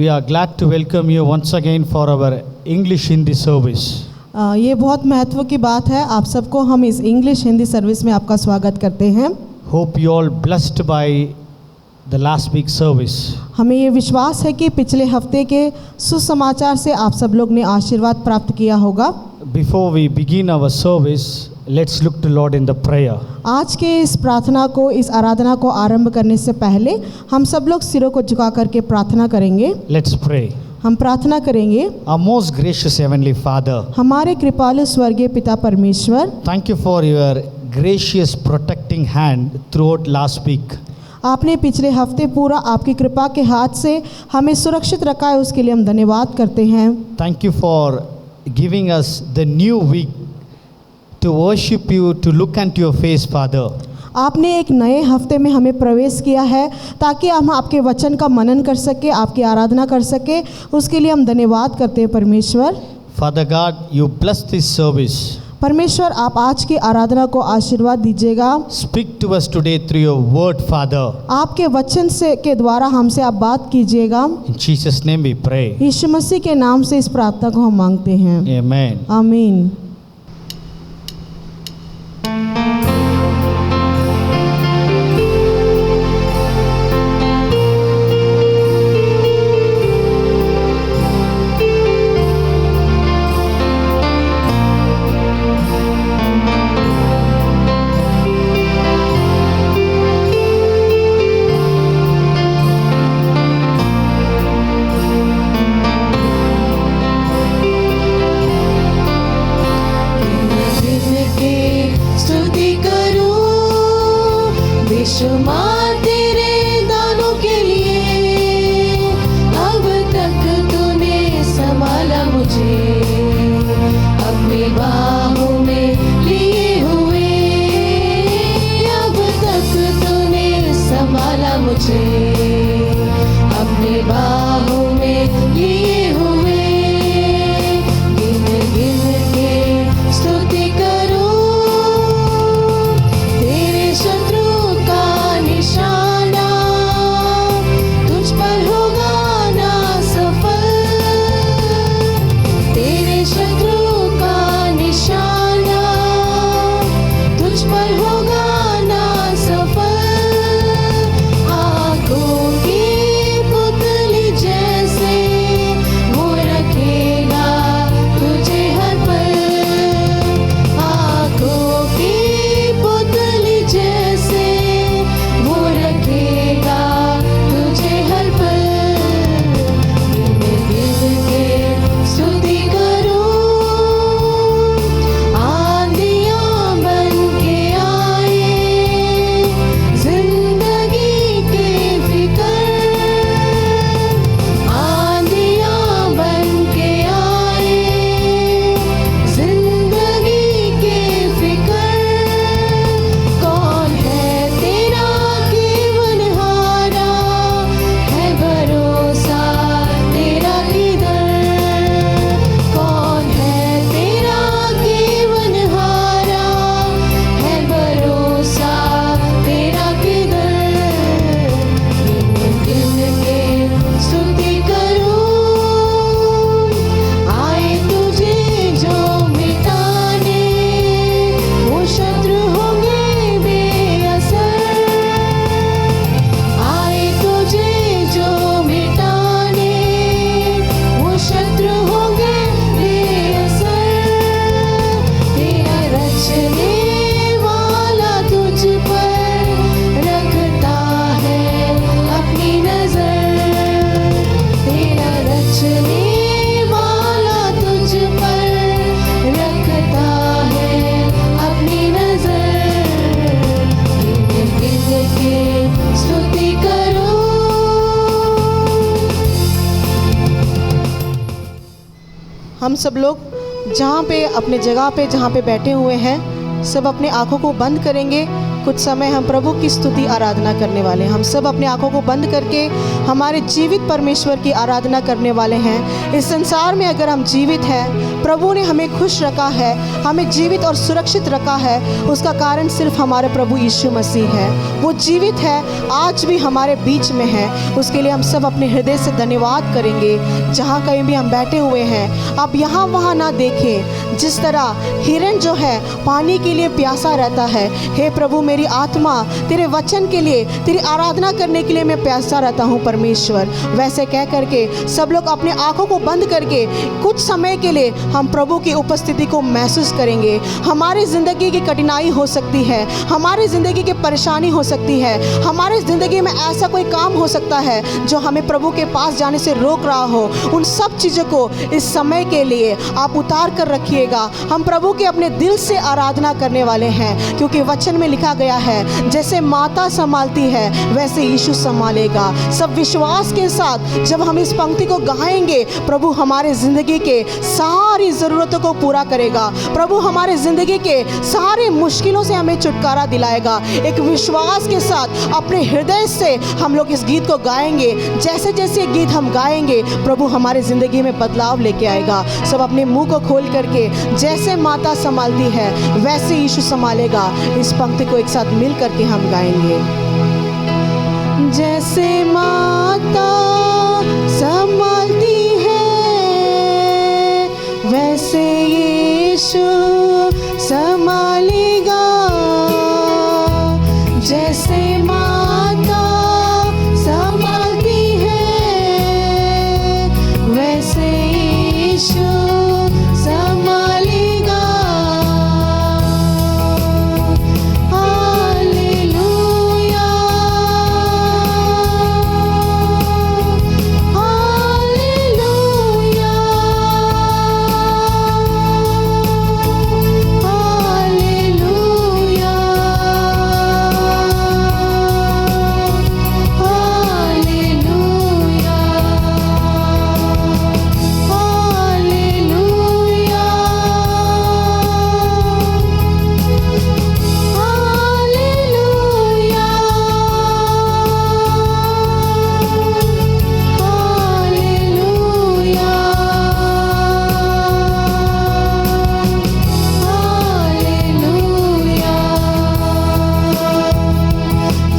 we are glad to welcome you once again for our English Hindi service. ये बहुत महत्व की बात है, आप सबको हम इस इंग्लिश हिंदी सर्विस में आपका स्वागत करते हैं। Hope you all blessed by the last week's service. हमें ये विश्वास है कि पिछले हफ्ते के सुसमाचार से आप सब लोग ने आशीर्वाद प्राप्त किया होगा। Before we begin our service, let's look to Lord in the prayer. आज के इस प्रार्थना को, इस आराधना को आरंभ करने से पहले हम सब लोग सिरों को झुका करके प्रार्थना करेंगे। Let's pray. हम प्रार्थना करेंगे। Our most gracious Heavenly Father, हमारे कृपालु स्वर्गीय पिता परमेश्वर, thank you for your gracious protecting hand throughout last week. आपने पिछले हफ्ते पूरा आपकी कृपा के हाथ से हमें सुरक्षित रखा है, उसके लिए हम धन्यवाद करते हैं। Thank you for giving us the new week to worship you, to look into your face, Father. आपने एक नए हफ्ते में हमें प्रवेश किया है ताकि हम आपके वचन का मनन कर सके, आपकी आराधना कर सके, उसके लिए हम धन्यवाद करते हैं परमेश्वर। Father God, you bless this service. परमेश्वर आप आज की आराधना को आशीर्वाद दीजिएगा। Speak to us today through your word, Father. आपके वचन से के द्वारा हमसे आप बात कीजिएगा। In Jesus' name we pray. यीशु मसीह के नाम से इस प्रार्थना को हम मांगते हैं। Amen. आमीन। हम सब लोग जहाँ पे अपने जगह पे जहाँ पे बैठे हुए हैं, सब अपने आँखों को बंद करेंगे। कुछ समय हम प्रभु की स्तुति आराधना करने वाले हैं। हम सब अपने आँखों को बंद करके हमारे जीवित परमेश्वर की आराधना करने वाले हैं। इस संसार में अगर हम जीवित हैं, प्रभु ने हमें खुश रखा है, हमें जीवित और सुरक्षित रखा है, उसका कारण सिर्फ हमारे प्रभु यीशु मसीह है। वो जीवित है, आज भी हमारे बीच में है। उसके लिए हम सब अपने हृदय से धन्यवाद करेंगे। जहाँ कहीं भी हम बैठे हुए हैं, आप यहाँ वहाँ ना देखें। जिस तरह हिरन जो है पानी के लिए प्यासा रहता है, हे प्रभु मेरी आत्मा तेरे वचन के लिए, तेरी आराधना करने के लिए मैं प्यासा रहता हूँ परमेश्वर। वैसे कह करके सब लोग अपने आँखों को बंद करके कुछ समय के लिए हम प्रभु की उपस्थिति को महसूस करेंगे। हमारी ज़िंदगी की कठिनाई हो सकती है, हमारी ज़िंदगी की परेशानी हो सकती है, हमारी ज़िंदगी में ऐसा कोई काम हो सकता है जो हमें प्रभु के पास जाने से रोक रहा हो। उन सब चीज़ों को इस समय के लिए आप उतार कर रखिएगा। हम प्रभु के अपने दिल से आराधना करने वाले हैं, क्योंकि वचन में लिखा गया है जैसे माता संभालती है वैसे यीशु संभालेगा। सब विश्वास के साथ जब हम इस पंक्ति को गाएंगे, प्रभु हमारे ज़िंदगी के सारी ज़रूरतों को पूरा करेगा। प्रभु हमारे ज़िंदगी के सारे मुश्किलों से हमें छुटकारा दिलाएगा। एक विश्वास के साथ अपने हृदय से हम लोग इस गीत को गाएंगे। जैसे जैसे गीत हम गाएंगे, प्रभु हमारे ज़िंदगी में बदलाव लेके आएगा। सब अपने मुंह को खोल करके जैसे माता संभालती है वैसे यीशु संभालेगा। इस पंक्ति को एक साथ मिल करके हम गाएंगे। जैसे माता संभालती है वैसे यीशु संभालेगा। जैसे माता संभालती है वैसे यीशु संभालेगा। Hallelujah, hallelujah, hallelujah, hallelujah, hallelujah, hallelujah, hallelujah, hallelujah.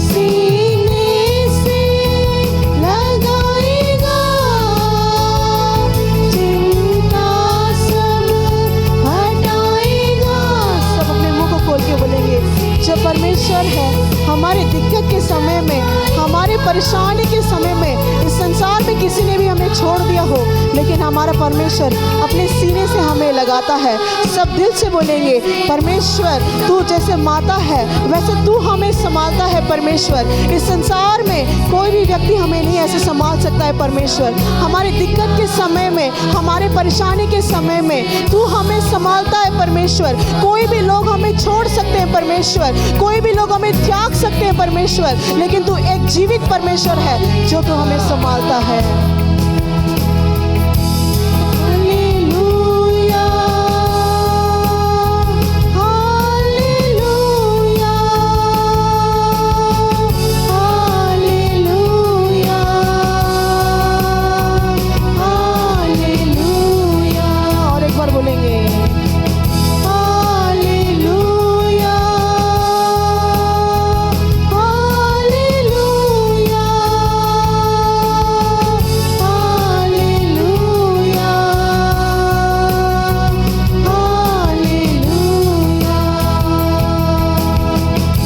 सीने से लगाएगा चिंता सब हटाएगा। सब अपने मुंह को खोल के बोलेंगे, जब परमेश्वर है हमारे दिक्कत के समय में, हमारे परेशानी के समय में, इस संसार में किसी ने भी हमें छोड़ दिया हो, लेकिन हमारा परमेश्वर अपने सीने से हमें लगाता है। सब दिल से बोलेंगे, परमेश्वर तू जैसे माता है वैसे तू हमें संभालता है परमेश्वर। इस संसार में कोई भी व्यक्ति हमें नहीं ऐसे संभाल सकता है परमेश्वर। हमारे दिक्कत के समय में, हमारे परेशानी के समय में तू हमें संभालता है परमेश्वर। कोई भी लोग हमें छोड़ सकते हैं परमेश्वर, कोई भी लोग हमें त्याग सकते हैं परमेश्वर, लेकिन तू एक जीवित परमेश्वर है जो तू हमें संभालता है। Hallelujah, hallelujah, hallelujah, hallelujah. और एक बार बोलेंगे, हालेलुया, हालेलुया, हालेलुया, हालेलुया।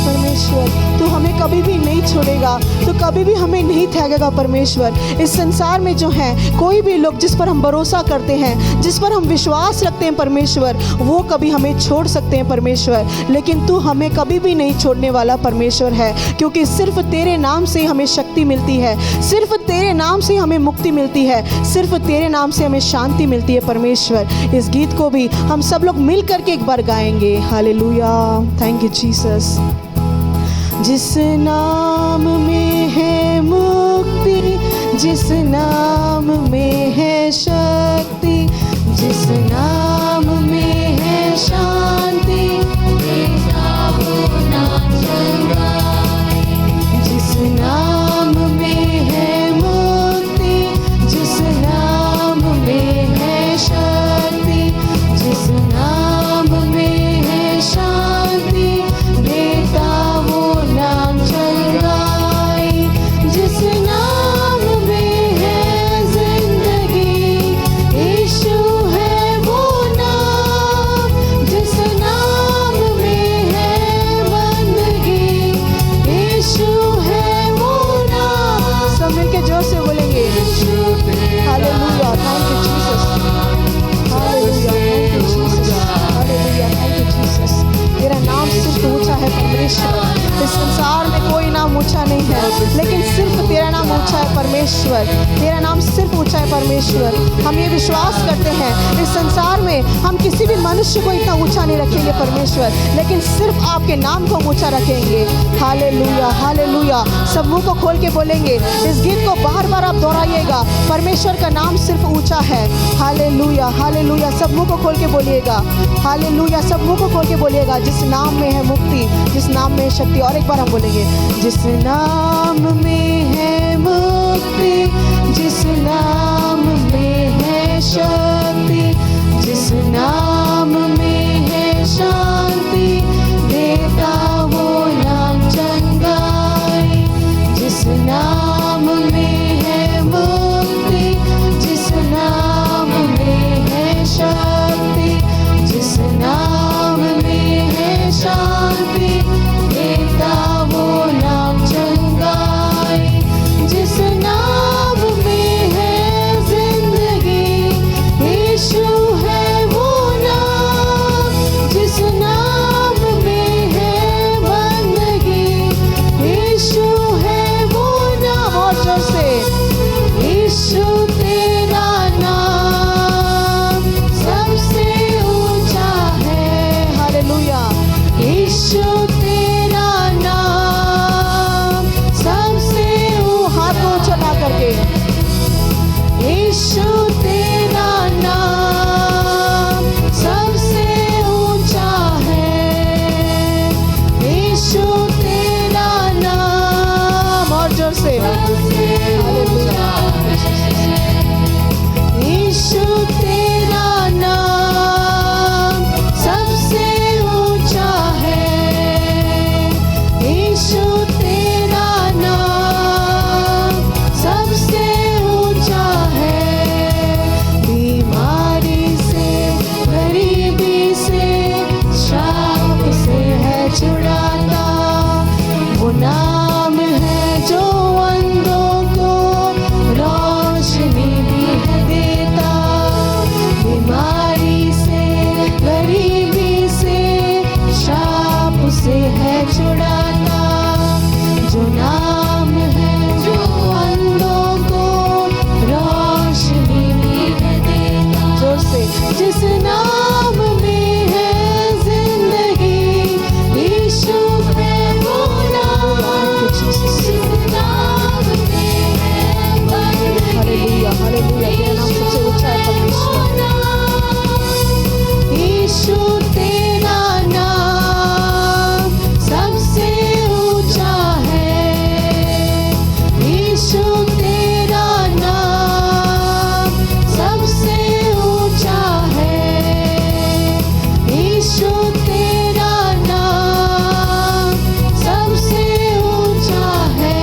परमेश्वर तू हमें कभी भी नहीं छोड़ेगा, तो कभी भी हमें नहीं त्यागेगा परमेश्वर। इस संसार में जो है कोई भी लोग जिस पर हम भरोसा करते हैं, जिस पर हम विश्वास रखते हैं परमेश्वर, वो कभी हमें छोड़ सकते हैं परमेश्वर, लेकिन तू हमें कभी भी नहीं छोड़ने वाला परमेश्वर है, क्योंकि सिर्फ तेरे नाम से हमें शक्ति मिलती है, सिर्फ तेरे नाम से हमें मुक्ति मिलती है, सिर्फ तेरे नाम से हमें शांति मिलती है परमेश्वर। इस गीत को भी हम सब लोग मिल करके एक बार गाएंगे। Hallelujah, thank you Jesus. जिस नाम में है मुक्ति, जिस नाम में है शक्ति, जिस नाम में है शांति, जिस नाम में है मुक्ति, जिस नाम में है शक्ति, परमेश्वर। इस संसार में कोई नाम ऊंचा नहीं है, लेकिन सिर्फ तेरा नाम ऊंचा है परमेश्वर। तेरा नाम सिर्फ ऊंचा है परमेश्वर। हम ये विश्वास करते हैं इस संसार में हम किसी भी मनुष्य को इतना ऊंचा नहीं रखेंगे परमेश्वर, लेकिन सिर्फ आपके नाम को ऊंचा रखेंगे। Hallelujah, hallelujah. सब मुंह को खोल के बोलेंगे, इस गीत को बार बार आप दोहराइएगा, परमेश्वर का नाम सिर्फ ऊंचा है। Hallelujah, hallelujah. सब मुंह को खोल के बोलिएगा, हालेलुया। सब मुंह को खोल के बोलिएगा, जिस नाम में है मुक्ति, जिस नाम में है शक्ति। और एक बार हम बोलेंगे, जिस नाम में है मुक्ति, जिस नाम में है शक्ति, जिस नाम में है शांति, देता वो नाम चंगाई। जिस नाम में है मुक्ति, जिस नाम में है शक्ति, जिस नाम में है शांति, देता वो नाम चंगाई। जिस नाम में है जिंदगी, यीशु है वो नाम। जिस नाम में है बंदगी, यीशु है वो नाम। और जोर से, यीशु तेरा नाम सबसे ऊंचा है। हालेलुया। यीशु तेरा नाम सबसे हाथ को ऊंचा ला करके, यीशु तेरा नाम सबसे ऊंचा है। यीशु तेरा नाम। और जोर से, हालेलुया। यीशु तेरा नाम सबसे ऊंचा है। यीशु तेरा नाम सबसे ऊंचा है। बीमारी से, गरीबी से, शाप से है छुड़ाता। वो नाम है जो अंधों को रोशनी भी है देता। बीमारी से, गरीबी से, शाप से है छुड़ाता। जो नाम है जो अंधों को रोशनी भी है देता। जोर से, जिस नाम में है जिंदगी, यीशु है वो नाम। जिस नाम में है बंदगी, हालेलुया, हालेलुया। तेरा नाम सबसे ऊंचा है परमेश्वर। यीशु तेरा नाम सबसे ऊंचा है। यीशु तेरा नाम सबसे ऊंचा है। यीशु तेरा नाम सबसे ऊंचा है।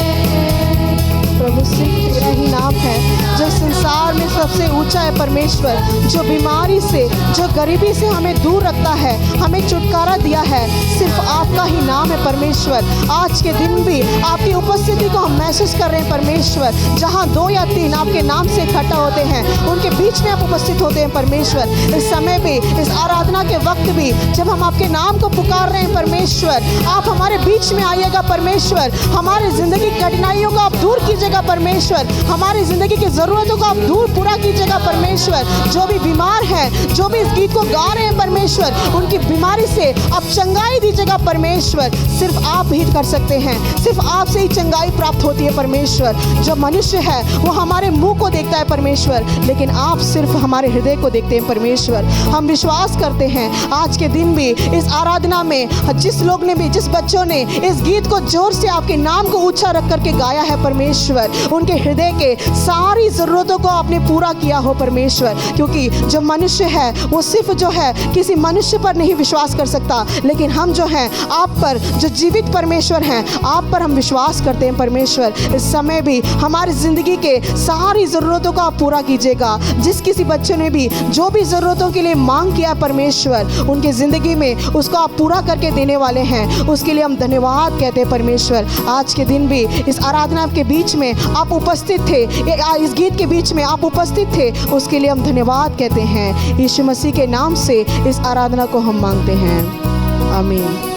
प्रभु सिर्फ तेरा ही नाम है जो संसार में सबसे ऊंचा है परमेश्वर, जो बीमारी से, जो गरीबी से हमें दूर रखता है, हमें छुटकारा दिया है। सिर्फ आपका ही नाम है परमेश्वर। आज के दिन भी आपकी उपस्थिति को हम महसूस कर रहे हैं परमेश्वर। जहाँ 2 या 3 आपके नाम से इकट्ठा होते हैं, उनके बीच में आप उपस्थित होते हैं परमेश्वर। इस समय भी, इस आराधना के वक्त भी, जब हम आपके नाम को पुकार रहे हैं परमेश्वर, आप हमारे बीच में आइएगा परमेश्वर। हमारी ज़िंदगी की कठिनाइयों को आप दूर कीजिएगा परमेश्वर। हमारी ज़िंदगी की ज़रूरतों को आप दूर पूरा कीजिएगा परमेश्वर। जो भी बीमार हैं, जो भी इस गीत को गा रहे हैं परमेश्वर, उनकी बीमारी से आप चंगाई दीजिएगा परमेश्वर। सिर्फ आप ही कर सकते हैं, सिर्फ आपसे ही चंगाई प्राप्त होती है परमेश्वर। जो मनुष्य है वो हमारे मुंह को देखता है परमेश्वर, लेकिन आप सिर्फ हमारे हृदय को देखते हैं परमेश्वर। हम विश्वास करते हैं आज के दिन भी इस आराधना में जिस लोग ने भी, जिस बच्चों ने इस गीत को जोर से आपके नाम को ऊंचा रख करके गाया है परमेश्वर, उनके हृदय के सारी ज़रूरतों को आपने पूरा किया हो परमेश्वर। क्योंकि जो मनुष्य है वो सिर्फ जो है किसी मनुष्य पर नहीं विश्वास कर सकता, लेकिन हम जो हैं आप पर, जो जीवित परमेश्वर हैं, आप पर हम विश्वास करते हैं परमेश्वर। इस समय भी हमारी ज़िंदगी के सारी ज़रूरतों को आप पूरा कीजिएगा। जिस किसी बच्चे ने भी जो भी ज़रूरतों के लिए मांग किया परमेश्वर, उनकी ज़िंदगी में उसको आप पूरा करके देने वाले हैं। उसके लिए हम धन्यवाद कहते हैं परमेश्वर। आज के दिन भी इस आराधना के बीच में आप उपस्थित थे, इस गीत के बीच में आप उपस्थित थे, उसके लिए हम धन्यवाद कहते हैं। यीशु मसीह के नाम से इस आराधना को हम मांगते हैं, आमीन।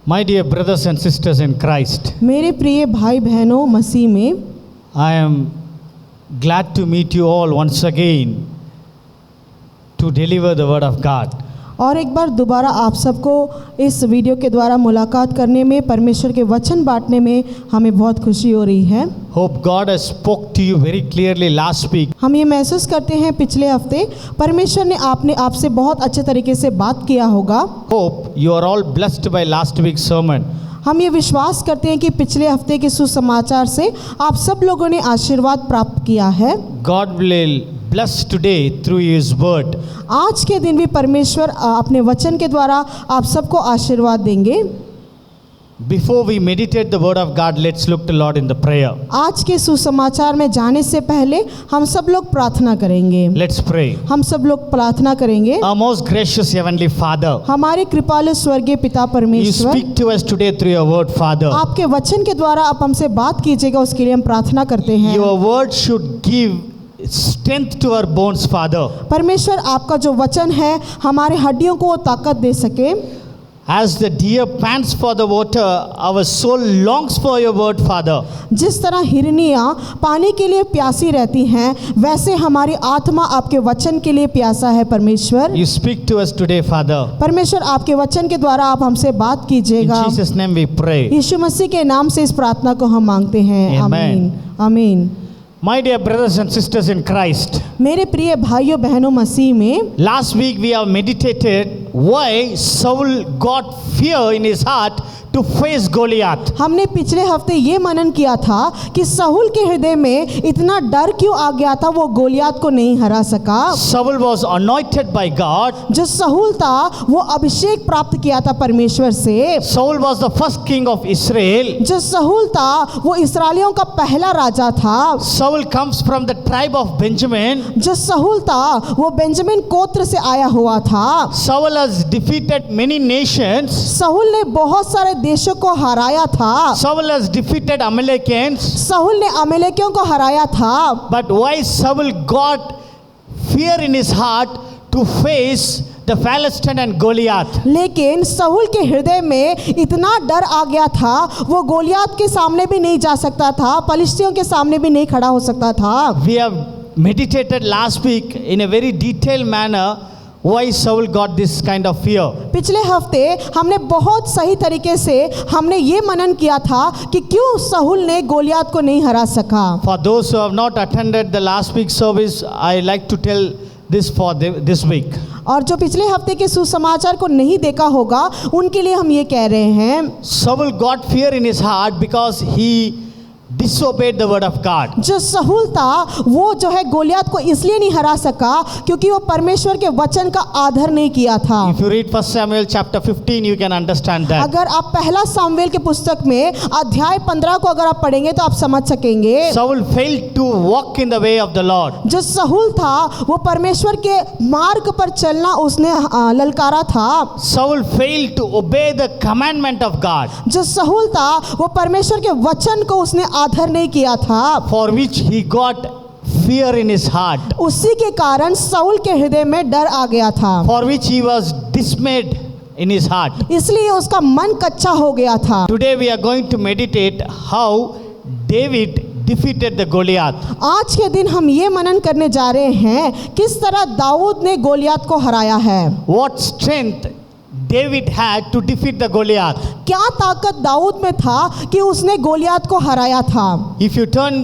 My dear brothers and sisters in Christ, मेरे प्रिय भाई बहनों मसीह में, I am glad to meet you all once again to deliver the word of God. और एक बार दोबारा आप सबको इस वीडियो के द्वारा मुलाकात करने में, परमेश्वर के वचन बांटने में हमें बहुत खुशी हो रही है। Hope God has spoke to you very clearly last week. हम ये महसूस करते हैं पिछले हफ्ते परमेश्वर ने आपसे बहुत अच्छे तरीके से बात किया होगा। Hope you are all blessed by last week's sermon. हम ये विश्वास करते हैं कि पिछले हफ्ते के सुसमाचार से आप सब लोगों ने आशीर्वाद प्राप्त किया है। God will bless today through His word. आज के दिन भी परमेश्वर अपने वचन के द्वारा आप सबको आशीर्वाद देंगे। Before we meditate the word of God, let's look to Lord in the prayer. आज के सुसमाचार में जाने से पहले हम सब लोग प्रार्थना करेंगे। Let's pray. हम सब लोग प्रार्थना करेंगे। Our most gracious Heavenly Father, हमारे कृपालु स्वर्गीय पिता You परमेश्वर, speak to us today through your word, Father. आपके वचन के द्वारा आप हमसे बात कीजिएगा, उसके लिए हम प्रार्थना करते हैं। Your word should give strength to our bones, Father. परमेश्वर आपका जो वचन है हमारे हड्डियों को वो ताकत दे सके। As the deer pants for the water, our soul longs for your word, Father. जिस तरह हिरनियाँ पानी के लिए प्यासी रहती हैं, वैसे हमारी आत्मा आपके वचन के लिए प्यासा है परमेश्वर। You speak to us today, Father. परमेश्वर आपके वचन के द्वारा आप हमसे बात In कीजिएगा। Jesus' name we pray. यीशु मसीह के नाम से इस प्रार्थना को हम मांगते हैं। Amen. आमीन आमीन। My dear brothers and sisters in Christ, मेरे प्रिय भाइयों बहनों मसीह में, last week we have meditated why Saul got fear in his heart to face Goliath. हमने पिछले हफ्ते ये मनन किया था कि साहुल के हृदय में इतना डर क्यों आ गया था, वो गोलियात को नहीं हरा सका। Saul was anointed by God. जो साहुल था वो अभिषेक प्राप्त किया था परमेश्वर से। Saul was the first king of Israel. जो साहुल था वो इस्राएलियों का पहला राजा था। Saul comes from the tribe of Benjamin. जो साहुल था वो बेंजामिन गोत्र से आया हुआ था। Saul has defeated many nations. साहुल ने बहुत सारे देशों को हराया था। Saul has defeated Amalekans. साहुल ने अमेलेकियों को हराया था। But why Saul got fear in his heart to face the Philistine and Goliath? लेकिन साहुल के हृदय में इतना डर आ गया था, वो गोलियात के सामने भी नहीं जा सकता था, पलिश्तियों के सामने भी नहीं खड़ा हो सकता था। We have meditated last week in a very detailed manner why Saul got this kind of fear. पिछले हफ्ते हमने बहुत सही तरीके से हमने ये मनन किया था कि क्यों साहुल ने गोलियात को नहीं हरा सका। For those who have not attended the last week's service, I like to tell this for this week. और जो पिछले हफ्ते के सुसमाचार को नहीं देखा होगा उनके लिए हम ये कह रहे हैं, Saul got fear in his heart because he disobeyed the word of God. जो साहुल था वो जो है गोलियात को इसलिए नहीं हरा सका क्योंकि वो परमेश्वर के वचन का आदर नहीं किया था। If you read 1 Samuel chapter 15, you can understand that. अगर आप पहला सामुएल के पुस्तक में अध्याय 15 को अगर आप पढ़ेंगे तो आप समझ सकेंगे। Saul failed to walk in the way of the Lord. जो साहुल था वो परमेश्वर के मार्ग पर चलना उसने ललकारा था। Saul failed to obey the commandment of God, जो साहुल था वो परमेश्वर के वचन को उसने आदर नहीं किया था, for which he got fear in his heart, उसी के कारण साहुल के हृदय में डर आ गया था, for which he was dismayed in his heart. इसलिए उसका मन कच्चा हो गया था। Today we are going to meditate how David defeated the Goliath. आज के दिन हम ये मनन करने जा रहे हैं किस तरह दाऊद ने गोलियात को हराया है। What strength David had to defeat the Goliath. क्या ताकत दाऊद में था कि उसने गोलियात को हराया था। If you turn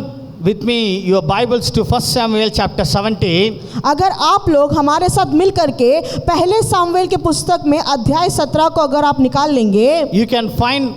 with me your Bibles to 1 Samuel chapter 17, अगर आप लोग हमारे साथ मिल करके पहले सामुएल के पुस्तक में अध्याय 17 को अगर आप निकाल लेंगे, you can find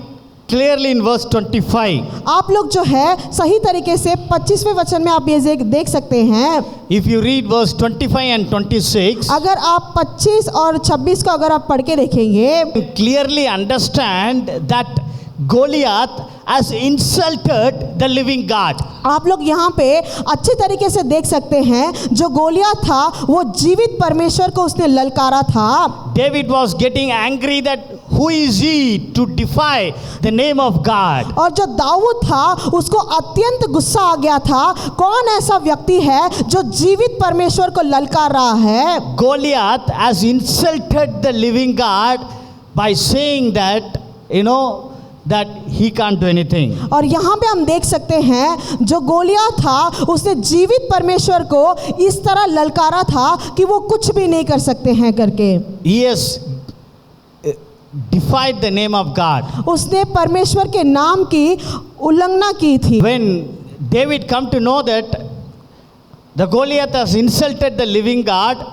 clearly in verse 25. आप लोग जो है सही तरीके से 25वें वचन में आप ये देख सकते हैं। If you read verse 25 and 26, अगर आप 25 और 26 को अगर आप पढ़ के देखेंगे, you clearly understand that Goliath has insulted the living God. आप लोग यहाँ पे अच्छे तरीके से देख सकते हैं जो गोलियात था वो जीवित परमेश्वर को उसने ललकारा था। David was getting angry that who is he to defy the name of God. और जो दाऊद था उसको अत्यंत गुस्सा आ गया था, कौन ऐसा व्यक्ति है जो जीवित परमेश्वर को ललकार रहा है। Goliath has insulted the living God by saying that that he can't do anything. और यहाँ पे हम देख सकते हैं जो गोलियत था उसने जीवित परमेश्वर को इस तरह ललकारा था कि वो कुछ भी नहीं कर सकते हैं करके। He has defied the name of God. उसने परमेश्वर के नाम की उल्लंघना की थी। When David come to know that the Goliath has insulted the living God,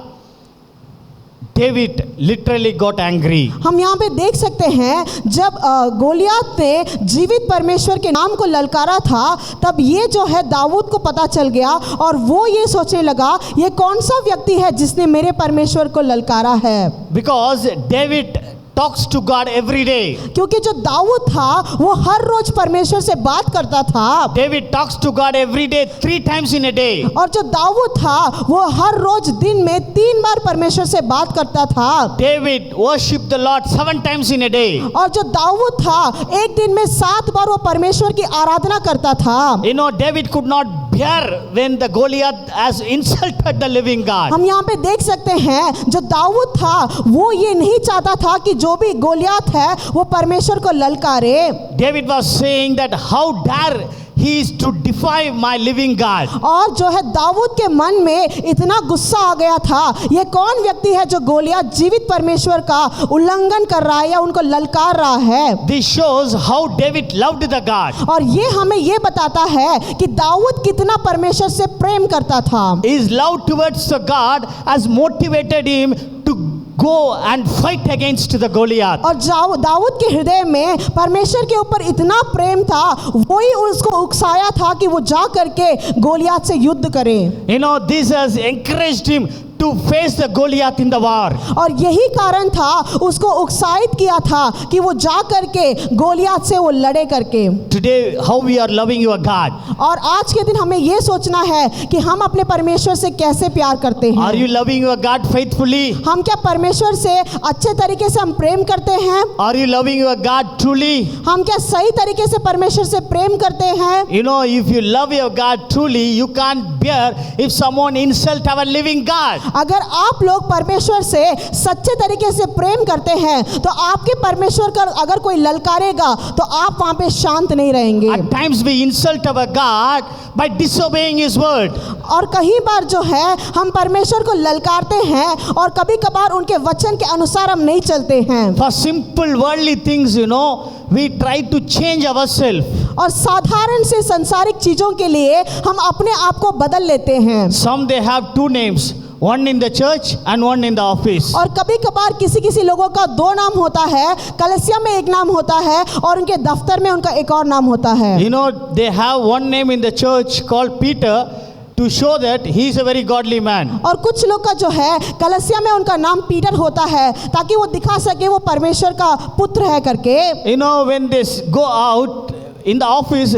David literally got angry. हम यहाँ पे देख सकते हैं जब गोलियत ने जीवित परमेश्वर के नाम को ललकारा था तब ये जो है दाऊद को पता चल गया और वो ये सोचने लगा ये कौन सा व्यक्ति है जिसने मेरे परमेश्वर को ललकारा है। Because David talks to God every day. क्योंकि जो दाऊद था वो हर रोज परमेश्वर से बात करता था। David talks to God every day 3 times in a day. और जो दाऊद था वो हर रोज दिन में 3 बार परमेश्वर से बात करता था। David worshiped the Lord 7 times in a day. और जो दाऊद था एक दिन में 7 बार वो परमेश्वर की आराधना करता था। David could not bear when the Goliath has insulted the living God. हम यहाँ पे देख सकते हैं जो दाऊद था वो ये नहीं चाहता था कि जो भी गोलियत है वो परमेश्वर को ललकारे। David was saying that how dare he is to defy my living God. और जो है दाऊद के मन में इतना गुस्सा आ गया था ये कौन व्यक्ति है जो गोलियत जीवित परमेश्वर का उल्लंघन कर रहा है या उनको ललकार रहा है। This shows how David loved the God. और ये हमें ये बताता है कि दाऊद कितना परमेश्वर से प्रेम करता था। His love towards the God has motivated him to go and fight against the Goliath. और दाऊद के हृदय में परमेश्वर के ऊपर इतना प्रेम था वही उसको उकसाया था कि वो जा करके गोलियत से युद्ध करे। This has encouraged him to face the Goliath in the war. और यही कारण था उसको उत्साहित किया था कि वो जा करके गोलियत से वो लड़े करके। Today how we are loving your God. और आज के दिन हमें ये सोचना है कि हम अपने परमेश्वर से कैसे प्यार करते हैं। Are you loving your God faithfully? हम क्या परमेश्वर से अच्छे तरीके से हम प्रेम करते हैं? Are you loving your God truly? हम क्या सही तरीके से परमेश्वर से प्रेम करते हैं? If you love your God truly, you can't bear if someone insult our living God. अगर आप लोग परमेश्वर से सच्चे तरीके से प्रेम करते हैं तो आपके परमेश्वर का अगर कोई ललकारेगा तो आप वहां पे शांत नहीं रहेंगे। At times we insult our God by disobeying His word. और कई बार जो है हम परमेश्वर को ललकारते हैं और कभी कभार उनके वचन के अनुसार हम नहीं चलते हैं। For simple worldly things, we try to change ourselves. और साधारण से सांसारिक चीजों के लिए हम अपने आप को बदल लेते हैं। Some they have 2 names. One in the church and one in the office. और कभी कभार किसी लोगों का 2 नाम होता है, कलीसिया में एक नाम होता है और उनके दफ्तर में उनका एक और नाम होता है। They have one name in the church called Peter to show that he is a very godly man. और कुछ लोग का जो है कलीसिया में उनका नाम पीटर होता है ताकि वो दिखा सके वो परमेश्वर का पुत्र है करके। When they go out in the office,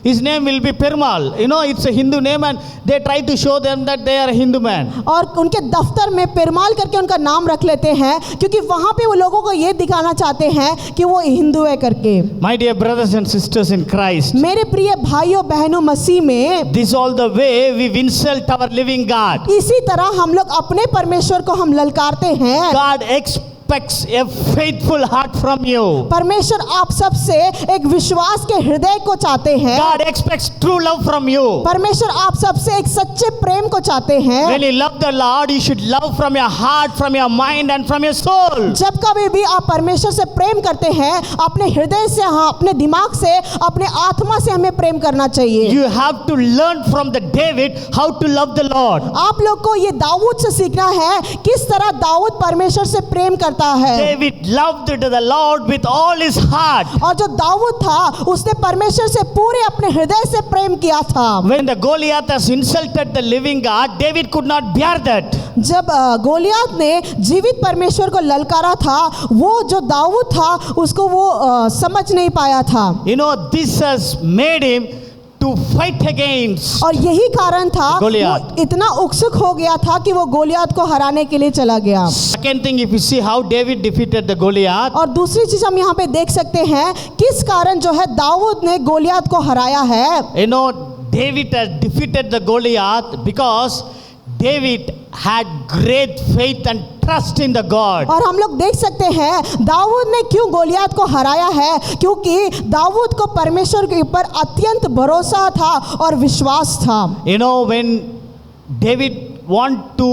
his name will be Perumal. It's a Hindu name and they try to show them that they are a Hindu man. और उनके दफ्तर में पेरुमाल करके उनका नाम रख लेते हैं क्योंकि वहाँ पे वो लोगों को ये दिखाना चाहते हैं कि वो हिंदू है करके। My dear brothers and sisters in Christ, मेरे प्रिय भाइयों बहनों मसीह में, this all the way we insult our living God. इसी तरह हम लोग अपने परमेश्वर को हम ललकारते हैं। God expects a faithful heart from you. परमेश्वर आप सब से एक विश्वास के हृदय को चाहते हैं। God expects true love from you. परमेश्वर आप सब से एक सच्चे प्रेम को चाहते हैं। When you love the Lord, you should love from your heart, from your mind and from your soul. जब कभी भी आप परमेश्वर से प्रेम करते हैं अपने हृदय से, हाँ, अपने दिमाग से, अपने आत्मा से हमें प्रेम करना चाहिए। You have to learn from the David how to love the Lord. आप लोग को ये दाऊद से सीखना है किस तरह दाऊद परमेश्वर से प्रेम करता है। David loved the Lord with all his heart. और जो दाऊद था उसने परमेश्वर से पूरे अपने हृदय से प्रेम किया था। When the Goliath has insulted the living God, David could not bear that. जब गोलियत ने जीवित परमेश्वर को ललकारा था वो जो दाऊद था उसको वो समझ नहीं पाया था। This has made him to fight against. और यही कारण था गोलियत। वो इतना उत्सुक हो गया था कि वो गोलियत को हराने के लिए चला गया। Second thing, if you see how David defeated the Goliath. और दूसरी चीज हम यहाँ पे देख सकते हैं किस कारण जो है दाऊद ने गोलियत को हराया है। David has defeated the Goliath because David had great faith and trust in the God. और हम लोग देख सकते हैं दाऊद ने क्यों गोलियत को हराया है, क्योंकि दाऊद को परमेश्वर के ऊपर अत्यंत भरोसा था और विश्वास था। You know, when David want to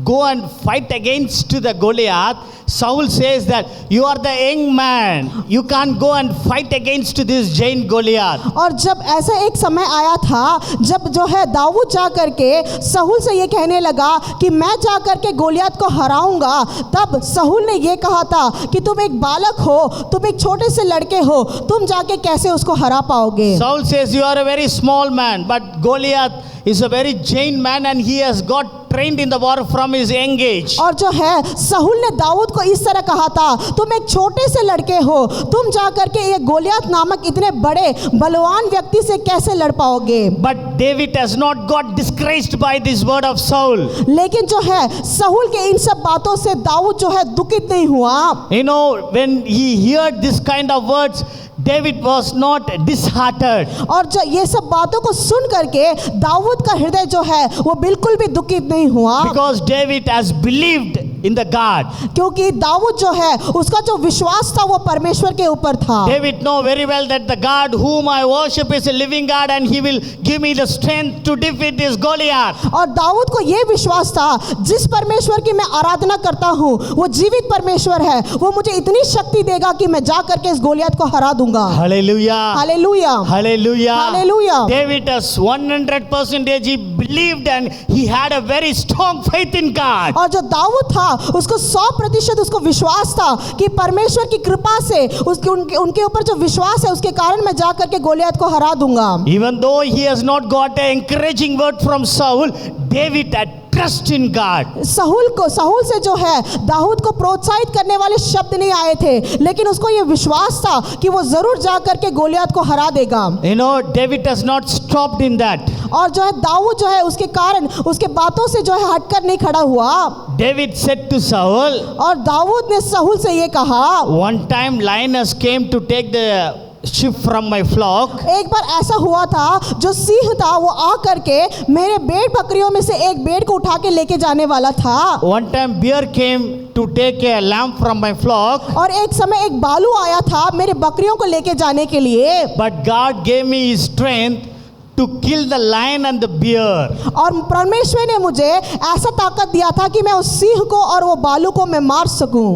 go and fight against the Goliath, Saul says that you are the young man, you can't go and fight against this giant Goliath. और जब ऐसा एक समय आया था जब जो है दाऊद जा करके सहूल से ये कहने लगा कि मैं जा करके गोलियत को हराऊंगा, तब सहूल ने ये कहा था कि तुम एक बालक हो, तुम एक छोटे से लड़के हो, तुम जाके कैसे उसको हरा पाओगे। Saul says you are a very small man, but Goliath is a very giant man and he has got trained in the war from his young age. और जो है सहूल ने दाऊद को इस तरह कहा था, तुम एक छोटे से लड़के हो, तुम जा करके ये गोलियत नामक इतने बड़े बलवान व्यक्ति से कैसे लड़ पाओगे। But David has not got disgraced by this word of Saul. लेकिन जो है सहूल के इन सब बातों से दाऊद जो है दुखित नहीं हुआ। You know, when he heard this kind of words, David was not disheartened. और जो ये सब बातों को सुन करके दाऊद का हृदय जो है वो बिल्कुल भी दुखित नहीं हुआ, Because David has believed in the God. क्योंकि दाऊद जो है उसका जो विश्वास था वो परमेश्वर के ऊपर था। David know very well that the God whom I worship is a living God and he will give me the strength to defeat this Goliath. और दाऊद को ये विश्वास था जिस परमेश्वर की मैं आराधना करता हूँ वो जीवित परमेश्वर है, वो मुझे इतनी शक्ति देगा कि मैं जा करके इस गोलियत को हरा दूंगा। Hallelujah. Hallelujah, Hallelujah. Hallelujah. David has 100% he believed and he had a very strong faith in God. और जो दाऊद था उसको 100% उसको विश्वास था कि परमेश्वर की कृपा से उसके उनके ऊपर जो विश्वास है उसके कारण मैं जा करके गोलियत को हरा दूंगा। Even though he has not got an encouraging word from Saul, David had trust in God. सहूल से जो है दाऊद को प्रोत्साहित करने वाले शब्द नहीं आए थे, लेकिन उसको ये विश्वास था कि वो जरूर जा करके गोलियत को हरा देगा। You know, David has not stopped in that. और जो है दाऊद जो है उसके कारण उसके बातों से जो है हटकर नहीं खड़ा हुआ। David said to Saul, और दाऊद ने सहूल से ये कहा, one time lioness came to take the sheep from my flock. एक बार ऐसा हुआ था जो सिंह था वो आ करके मेरे भेड़ बकरियों में से एक भेड़ को उठा के लेके जाने वाला था। One time bear came to take a lamb from my flock. और एक समय एक भालू आया था मेरे बकरियों को लेके जाने के लिए। But God gave me his strength to kill the lion and the bear. और परमेश्वर ने मुझे ऐसा ताकत दिया था कि मैं उस सिंह को और वो भालू को मैं मार सकूं।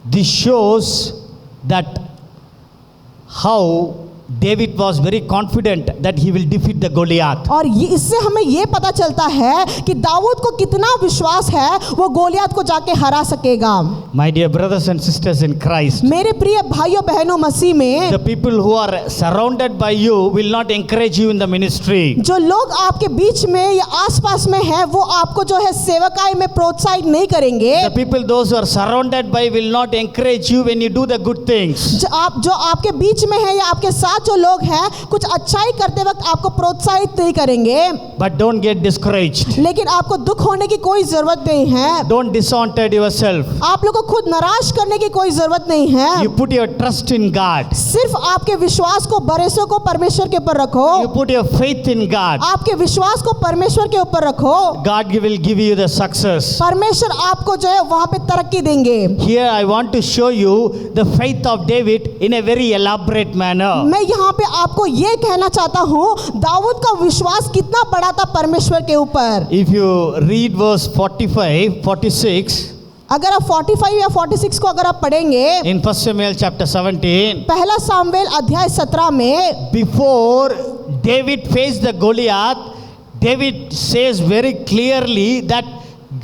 This shows that how David was very confident that he will defeat the Goliath. और इससे हमें ये पता चलता है कि दाऊद को कितना विश्वास है वो गोलियत को जाके हरा सकेगा। My dear brothers and sisters in Christ, मेरे प्रिय भाइयों बहनों मसीह में, the people who are surrounded by you will not encourage you in the ministry. जो लोग आपके बीच में या आसपास में हैं वो आपको जो है सेवकाई में प्रोत्साहित नहीं करेंगे। The people those who are surrounded by will not encourage you when you do the good things. जो आपके बीच में है या आपके साथ जो लोग हैं कुछ अच्छाई करते वक्त आपको प्रोत्साहित नहीं करेंगे। But don't get discouraged. लेकिन आपको दुख होने की कोई जरूरत नहीं है। Don't dishonor yourself. आप लोगों को खुद नाराज करने की कोई जरूरत नहीं है। You put your trust in God. सिर्फ आपके विश्वास को भरोसे को परमेश्वर के ऊपर रखो। You put your faith in God. आपके विश्वास को परमेश्वर के ऊपर रखो। God will give you the success. परमेश्वर आपको जो है वहां पे तरक्की देंगे। Here I want to show you the faith of David in a very elaborate manner. मैं यहाँ पे आपको ये कहना चाहता हूँ दाऊद का विश्वास कितना बड़ा था परमेश्वर के ऊपर। If you read verse 45, 46 अगर आप 45 या 46 को अगर आप पढ़ेंगे in 1 Samuel chapter 17, पहला सामुएल अध्याय 17 में, before David faced the Goliath, David says very clearly that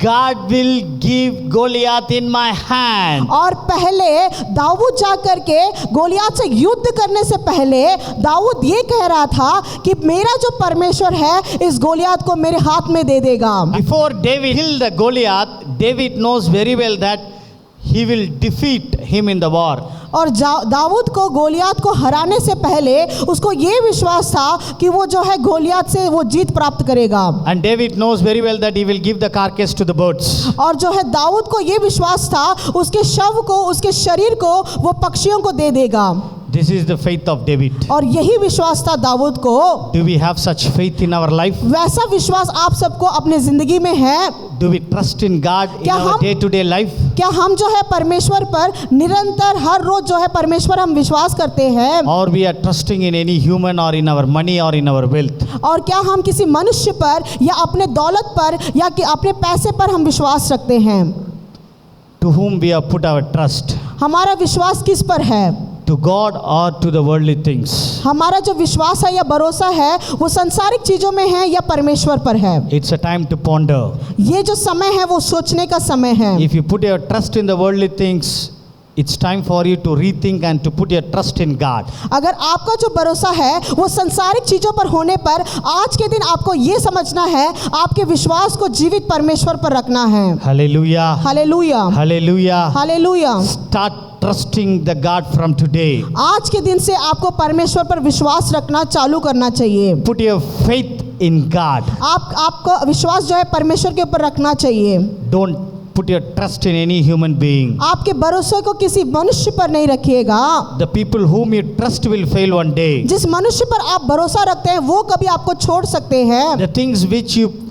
God will give Goliath in my hand. और पहले दाऊद जा करके गोलियत से युद्ध करने से पहले दाऊद ये कह रहा था कि मेरा जो परमेश्वर है इस गोलियत को मेरे हाथ में दे देगा। Before David killed the Goliath, David knows very well that he will defeat him in the war. और दाऊद को गोलियत को हराने से पहले उसको ये विश्वास था कि वो जो है गोलियत से वो जीत प्राप्त करेगा। And David knows very well that he will give the carcass to the birds. और जो है दाऊद को ये विश्वास था उसके शव को उसके शरीर को वो पक्षियों को दे देगा। This is the faith of David. और यही विश्वास था दाऊद को। Do we have such faith in our life? वैसा विश्वास आप सबको अपने जिंदगी में है? Do we trust in God in क्या our हम- day-to-day life? क्या हम जो है परमेश्वर पर निरंतर हर रोज जो है परमेश्वर हम विश्वास करते हैं, Or we are trusting in any human or in our money or in our wealth? और क्या हम किसी मनुष्य पर या अपने दौलत पर या कि अपने पैसे पर हम विश्वास रखते हैं? To whom we have put our trust? हमारा विश्वास किस पर है? To God or to the worldly things? हमारा जो विश्वास है या भरोसा है वो सांसारिक चीजों में है या परमेश्वर पर है? It's a time to ponder. ये जो समय है वो सोचने का समय है। If you put your trust in the worldly things, it's time for you to rethink and to put your trust in God. अगर आपका जो भरोसा है वो सांसारिक चीजों पर होने पर आज के दिन आपको ये समझना है, आपके विश्वास को जीवित परमेश्वर पर रखना है। Hallelujah. Hallelujah, Hallelujah. Hallelujah. Start trusting the God from today. आज के दिन से आपको परमेश्वर पर विश्वास रखना चालू करना चाहिए। Put your faith in God. आपको विश्वास जो है परमेश्वर के ऊपर रखना चाहिए। Don't put your trust in any human being. आपके भरोसे को किसी मनुष्य पर नहीं रखिएगा। The people whom you trust will fail one day. जिस मनुष्य पर आप भरोसा रखते हैं वो कभी आपको छोड़ सकते हैं।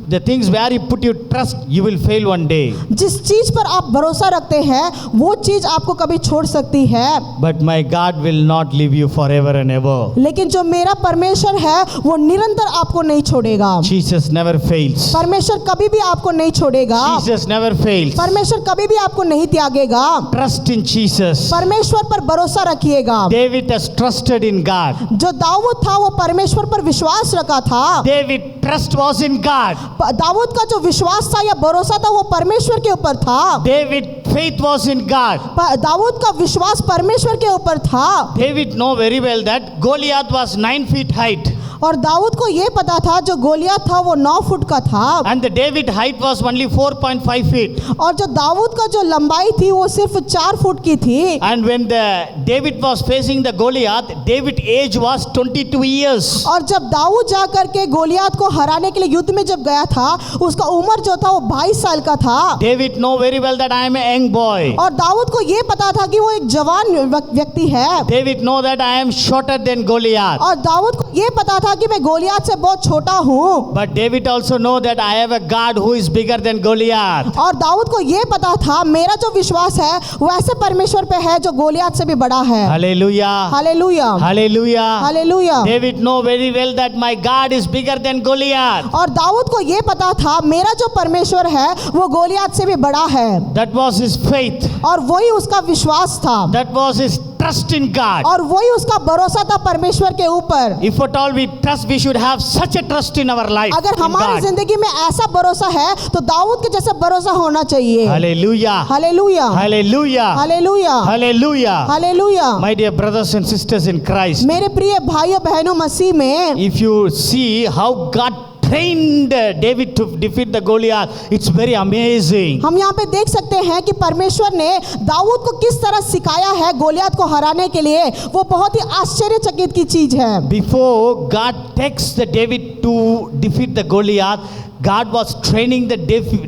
The things where you put your trust, you will fail one day. जिस चीज पर आप भरोसा रखते हैं वो चीज आपको कभी छोड़ सकती है। But my God will not leave you forever and ever. लेकिन जो मेरा परमेश्वर है वो निरंतर आपको नहीं छोड़ेगा। Jesus never fails. परमेश्वर कभी भी आपको नहीं छोड़ेगा। Jesus never fails. परमेश्वर कभी भी आपको नहीं त्यागेगा। Trust in Jesus. परमेश्वर पर भरोसा रखिएगा। David has trusted in God. जो दाऊद था वो परमेश्वर पर विश्वास रखा था। David trust was in God. Dawood का जो विश्वास था या भरोसा था वो परमेश्वर के ऊपर था। David faith was in God. Dawood का विश्वास परमेश्वर के ऊपर था। David know very well that Goliath was 9 feet height. और दाऊद को ये पता था जो गोलियत था वो 9 फुट का था। And the David height was only 4.5 feet. और जो दाऊद का जो लंबाई थी वो सिर्फ 4 फुट की थी। And when the David was facing the Goliath, David age was 22 years. और जब दाऊद जा करके गोलियत को हराने के लिए युद्ध में जब गया था उसका उम्र जो था वो 22 साल का था। David know very well that I am a young boy. और दाऊद को ये पता था कि वो एक जवान व्यक्ति है। David know that I am shorter than Goliath. और दाऊद को ये पता था कि मैं गोलियत से बहुत छोटा हूँ। But David also know that I have a God who is bigger than Goliath. और दाऊद को ये पता था मेरा जो विश्वास है वो ऐसे परमेश्वर पे है जो गोलियत से भी बड़ा है। Hallelujah. Hallelujah, Hallelujah. Hallelujah. David know very well that my God is bigger than Goliath. और दाऊद को ये पता था मेरा जो परमेश्वर है वो गोलियत से भी बड़ा है। That was his faith. और वही उसका विश्वास था। That was his trust in God. और वही उसका भरोसा था परमेश्वर के ऊपर। If at all we trust, we should have such a trust in our life. अगर in हमारी God. जिंदगी में ऐसा भरोसा है तो दाऊद के जैसा भरोसा होना चाहिए। Hallelujah. Hallelujah, Hallelujah. Hallelujah, Hallelujah. Hallelujah. My dear brothers and sisters in Christ, मेरे प्रिय भाइयों बहनों मसीह में, if you see how God trained David to defeat the Goliath, it's very amazing. हम यहाँ पे देख सकते हैं कि परमेश्वर ने दाऊद को किस तरह सिखाया है गोलियत को हराने के लिए। वो बहुत ही आश्चर्यचकित की चीज है। Before God takes the David to defeat the Goliath, God was training the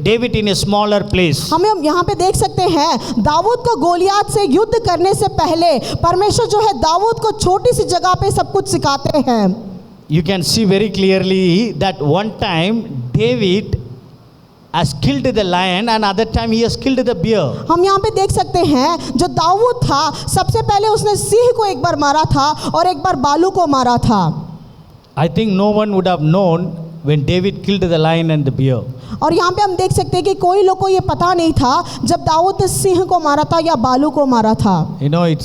David in a smaller place. हम यहाँ पे देख सकते हैं दाऊद को गोलियत से युद्ध करने से पहले परमेश्वर जो है दाऊद को छोटी सी जगह पे सब कुछ सिखाते हैं। You can see very clearly that one time David has killed the lion and other time he has killed the bear. हम यहाँ पे देख सकते हैं जो दाऊद था सबसे पहले उसने सिंह को एक बार मारा था और एक बार बालू को मारा था। I think no one would have known when David killed the lion and the bear. और यहाँ पे हम देख सकते हैं कि कोई लोग को ये पता नहीं था जब दाऊद ने सिंह को मारा था या बालू को मारा था। You know,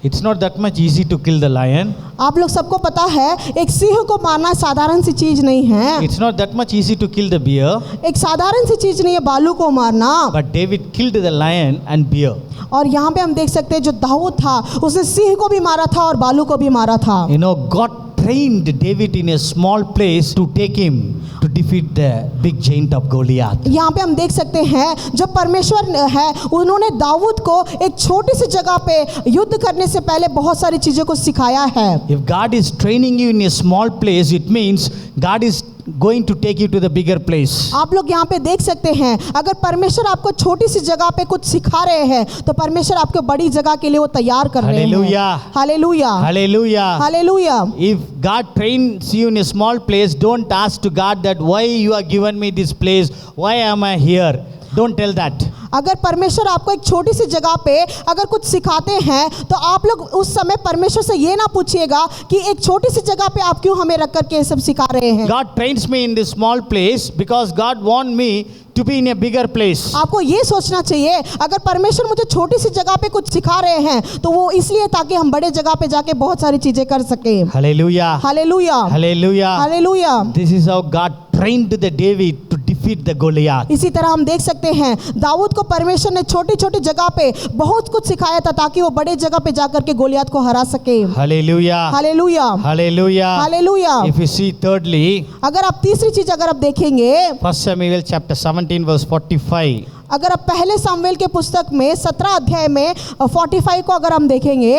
it's not that much easy to kill the lion. आप लोग सबको पता है एक सिंह को मारना साधारण सी चीज नहीं है। It's not that much easy to kill the bear. एक साधारण सी चीज नहीं है बालू को मारना। But David killed the lion and bear. और यहाँ पे हम देख सकते हैं जो दाऊद था उसने सिंह को भी मारा था और बालू को भी मारा था। You know, God trained David in a small place to take him to defeat the big giant of Goliath. यहाँ पे हम देख सकते हैं जो परमेश्वर है उन्होंने दाऊद को एक छोटी सी जगह पे युद्ध करने से पहले बहुत सारी चीजों को सिखाया है। If God is training you in a small place, it means God is going to take you to the bigger place. आप लोग यहाँ पे देख सकते हैं अगर परमेश्वर आपको छोटी सी जगह पे कुछ सिखा रहे हैं तो परमेश्वर आपको बड़ी जगह के लिए वो तैयार कर रहे हैं। Hallelujah. Hallelujah, Hallelujah. Hallelujah. If God trains you in a small place, don't ask to God that why you are given me this place, why am I here? Don't tell that. अगर परमेश्वर आपको एक छोटी सी जगह पे अगर कुछ सिखाते हैं तो आप लोग उस समय परमेश्वर से ये ना पूछिएगा कि एक छोटी सी जगह पे आप क्यों हमें रख करके ये सब सिखा रहे हैं। God trains me in this small place because God want me to be in a bigger place. आपको ये सोचना चाहिए अगर परमेश्वर मुझे छोटी सी जगह पे कुछ सिखा रहे हैं तो वो इसलिए ताकि हम बड़े जगह पे जाके बहुत सारी चीजें कर सकें। Hallelujah. Hallelujah, Hallelujah. Hallelujah. This is how God trained the David to defeat the Goliath. इसी तरह हम देख सकते हैं दाऊद को परमेश्वर ने छोटी छोटी जगह पे बहुत कुछ सिखाया था ताकि वो बड़े जगह पे जाकर के गोलियत को हरा सके। Hallelujah. Hallelujah, Hallelujah. Hallelujah. If you see thirdly, अगर आप तीसरी चीज अगर आप देखेंगे, 1 Samuel chapter 17 verse 45. अगर आप पहले सामुएल के पुस्तक में 17 अध्याय में 45 को अगर हम देखेंगे,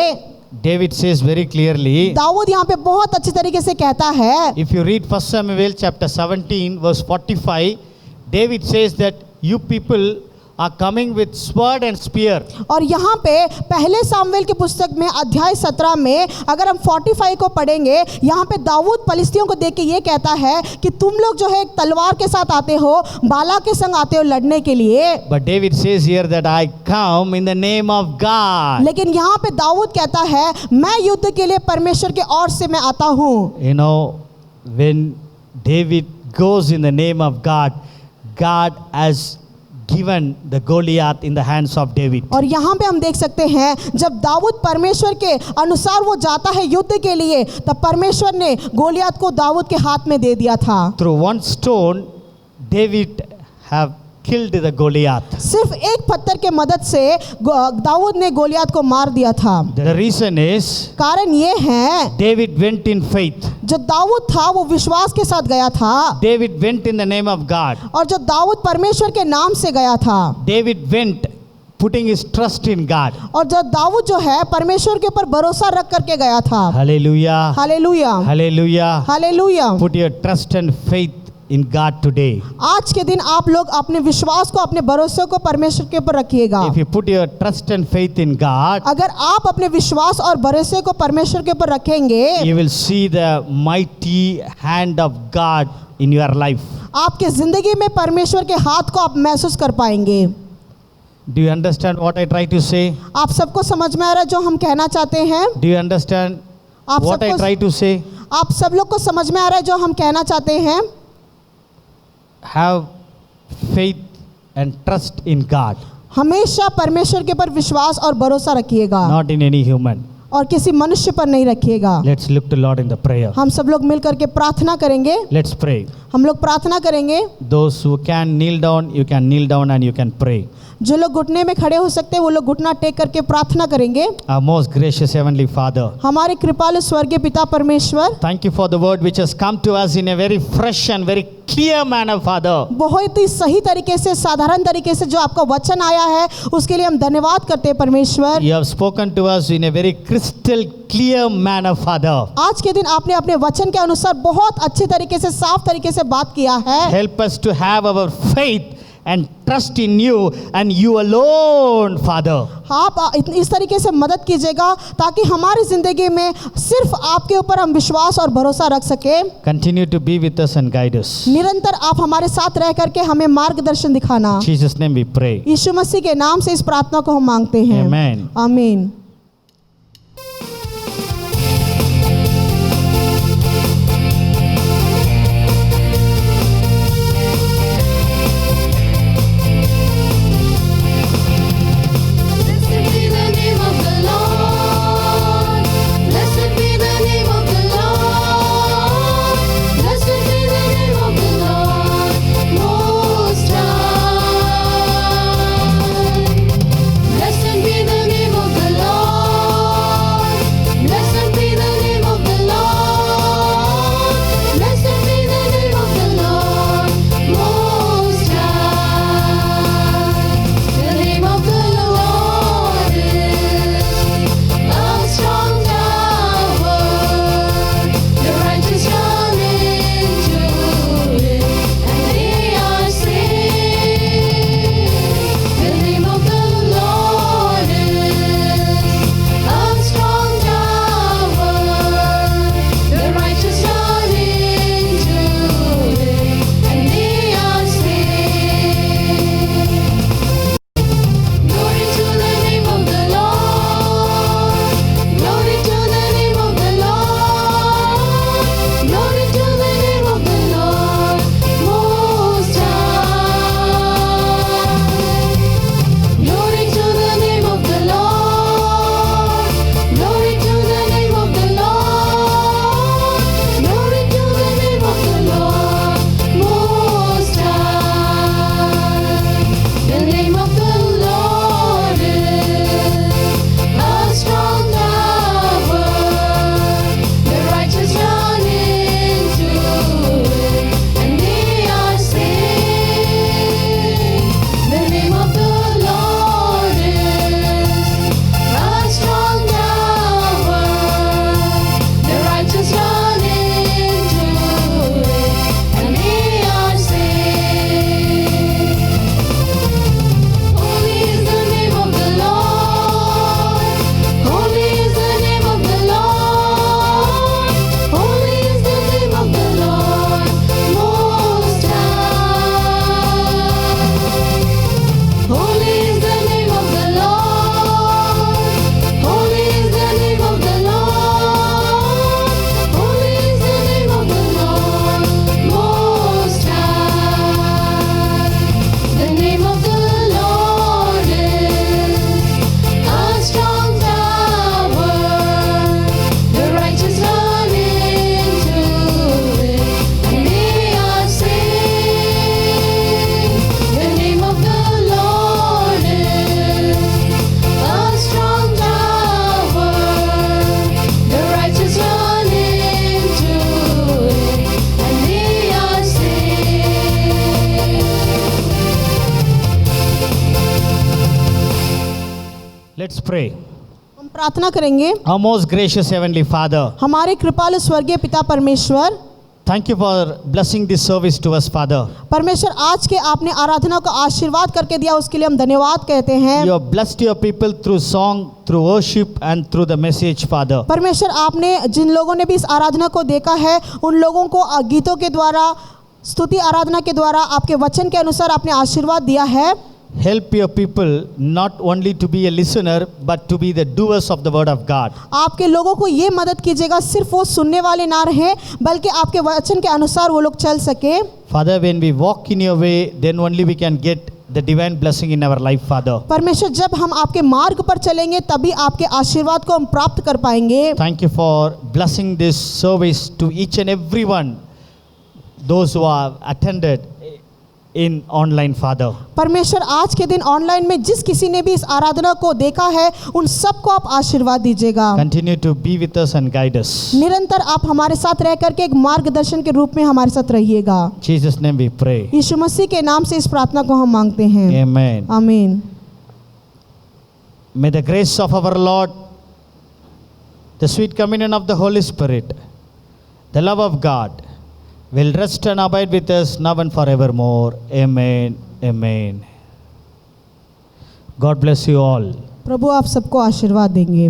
David says very clearly, Dawood यहाँ पे बहुत अच्छी तरीके से कहता है। if you read 1 Samuel chapter 17 verse 45, David says that you people are coming with sword and spear. और यहाँ पे पहले सामुएल की पुस्तक में अध्याय 17 में अगर हम 45 को पढ़ेंगे, यहाँ पे दाऊद फलिस्तियों को देख के ये कहता है कि तुम लोग जो है एक तलवार के साथ आते हो, बाला के संग आते हो लड़ने के लिए। But David says here that I come in the name of God. लेकिन यहाँ पे दाऊद कहता है मैं युद्ध के लिए परमेश्वर के ओर से मैं आता हूँ। You know, when David goes in the name of God, God has given the Goliath in the hands of David. और यहाँ पे हम देख सकते हैं जब दाऊद परमेश्वर के अनुसार वो जाता है युद्ध के लिए, तब परमेश्वर ने गोलियत को दाऊद के हाथ में दे दिया था। Through one stone, David have killed the Goliath. सिर्फ एक पत्थर के मदद से दाऊद ने गोलियत को मार दिया था। The reason is कारण ये है, David went in faith. जो दाऊद था वो विश्वास के साथ गया था, David went in the name of God. और जो दाऊद परमेश्वर के नाम से गया था, David went putting his trust in God. और जो दाऊद जो है परमेश्वर के ऊपर भरोसा रख करके गया था। Hallelujah. Hallelujah, Hallelujah. Hallelujah. Put your trust and faith in God today. आज के दिन आप लोग अपने विश्वास को, अपने भरोसे को परमेश्वर के ऊपर रखिएगा। If you put your trust and faith in God, अगर आप अपने विश्वास और भरोसे को परमेश्वर के ऊपर रखेंगे, you will see the mighty hand of God in your life. आपके जिंदगी में परमेश्वर के हाथ को आप महसूस कर पाएंगे। Do you understand what I try to say? आप सबको समझ में आ रहा है जो हम कहना चाहते हैं? Do you understand आप what I try सबको, to say? आप सब लोग को समझ में आ रहा है जो हम कहना चाहते हैं? Have faith and trust in God, हमेशा परमेश्वर के ऊपर विश्वास और भरोसा रखिएगा, not in any human. और किसी मनुष्य पर नहीं रखिएगा। Let's look to Lord in the prayer. हम सब लोग मिल करके प्रार्थना करेंगे। Let's pray. हम लोग प्रार्थना करेंगे। Those who can kneel down, you can kneel down and you can pray. जो लोग घुटने में खड़े हो सकते हैं वो लोग घुटना टेक करके प्रार्थना करेंगे। Our most gracious Heavenly Father, हमारे कृपालु स्वर्गीय पिता परमेश्वर, thank you for the word which has come to us in a very fresh and very clear manner, Father. बहुत ही सही तरीके से, साधारण तरीके से जो आपका वचन आया है उसके लिए हम धन्यवाद करते हैं परमेश्वर। You have spoken to us in a very crystal clear manner, Father. आज के दिन आपने अपने वचन के अनुसार बहुत अच्छे तरीके से, साफ तरीके से बात किया है। Help us to have our faith and trust in you and you alone, Father. आप इस तरीके से मदद कीजिएगा ताकि हमारी जिंदगी में सिर्फ आपके ऊपर हम विश्वास और भरोसा रख सके। Continue to be with us and guide us. निरंतर आप हमारे साथ रह करके हमें मार्गदर्शन दिखाना। In Jesus' name we pray. यीशु मसीह के नाम से इस प्रार्थना को हम मांगते हैं। Amen. आमीन। Blessed be the name of the Lord. pray. हम प्रार्थना करेंगे। Our most gracious Heavenly Father, हमारे कृपालु स्वर्गीय पिता परमेश्वर, thank you for blessing this service to us, Father. परमेश्वर आज के आपने आराधना को आशीर्वाद करके दिया, उसके लिए हम धन्यवाद कहते हैं। You have blessed your people through song, through worship and through the message, Father. परमेश्वर आपने जिन लोगों ने भी इस आराधना को देखा है, उन लोगों को गीतों के द्वारा, स्तुति आराधना के द्वारा, आपके वचन के अनुसार आपने आशीर्वाद दिया है। Help your people not only to be a listener but to be the doers of the word of God. आपके लोगों को ये मदद कीजिएगा, सिर्फ वो सुनने वाले ना रहें, बल्कि आपके वचन के अनुसार वो लोग चल सके। Father, when we walk in your way, then only we can get the divine blessing in our life, Father. परमेश्वर जब हम आपके मार्ग पर चलेंगे तभी आपके आशीर्वाद को हम प्राप्त कर पाएंगे। Thank you for blessing this service to each and every one, those who have attended in online, Father. परमेश्वर आज के दिन ऑनलाइन में जिस किसी ने भी इस आराधना को देखा है, उन सबको आप आशीर्वाद दीजिएगा। Continue to be with us and guide us. निरंतर आप हमारे साथ रह करके एक मार्गदर्शन के रूप में हमारे साथ रहिएगा। In Jesus' name we pray. यीशु मसीह के नाम से इस प्रार्थना को हम मांगते हैं। Amen. आमीन। May the grace of our Lord, the sweet communion of the Holy Spirit, the love of God will rest and abide with us now and forevermore. Amen. Amen. God bless you all. प्रभु आप सबको आशीर्वाद देंगे।